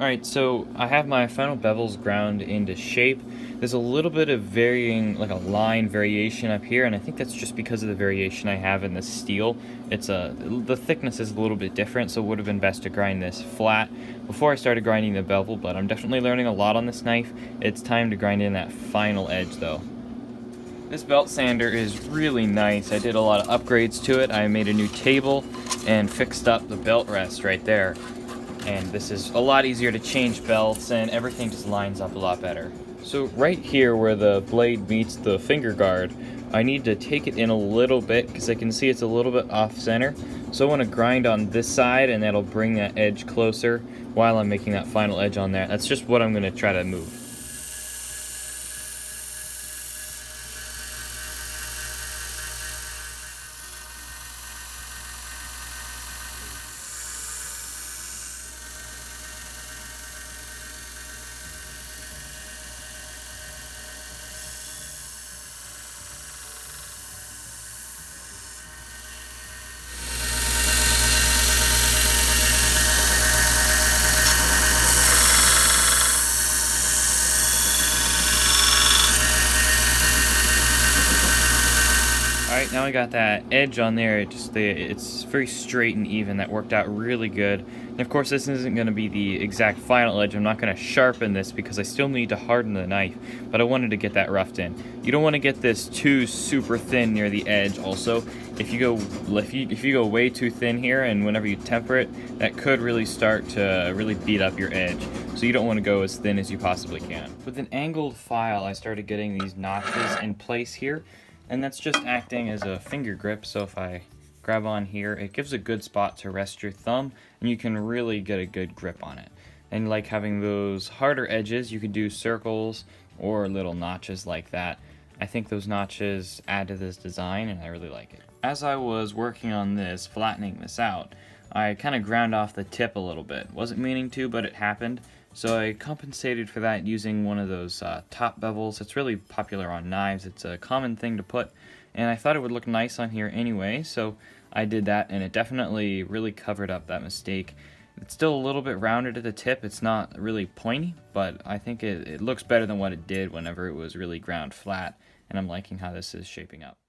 Alright, so I have my final bevels ground into shape. There's a little bit of varying, like a line variation up here, and I think that's just because of the variation I have in the steel. The thickness is a little bit different, so it would have been best to grind this flat before I started grinding the bevel, but I'm definitely learning a lot on this knife. It's time to grind in that final edge though. This belt sander is really nice. I did a lot of upgrades to it. I made a new table and fixed up the belt rest right there. And this is a lot easier to change belts, and everything just lines up a lot better. So right here where the blade meets the finger guard, I need to take it in a little bit because I can see it's a little bit off center. So I want to grind on this side, and that'll bring that edge closer while I'm making that final edge on there. That's just what I'm going to try to move. Alright, now I got that edge on there. It's very straight and even. That worked out really good. And of course, this isn't going to be the exact final edge. I'm not going to sharpen this because I still need to harden the knife, but I wanted to get that roughed in. You don't want to get this too super thin near the edge also. If you go way too thin here, and whenever you temper it, that could really start to really beat up your edge. So you don't want to go as thin as you possibly can. With an angled file, I started getting these notches in place here. And that's just acting as a finger grip, so if I grab on here, it gives a good spot to rest your thumb, and you can really get a good grip on it. And like having those harder edges, you could do circles or little notches like that. I think those notches add to this design, and I really like it. As I was working on this, flattening this out, I kind of ground off the tip a little bit. Wasn't meaning to, but it happened. So I compensated for that using one of those top bevels. It's really popular on knives. It's a common thing to put, and I thought it would look nice on here anyway, so I did that, and it definitely really covered up that mistake. It's still a little bit rounded at the tip. It's not really pointy, but I think it looks better than what it did whenever it was really ground flat, and I'm liking how this is shaping up.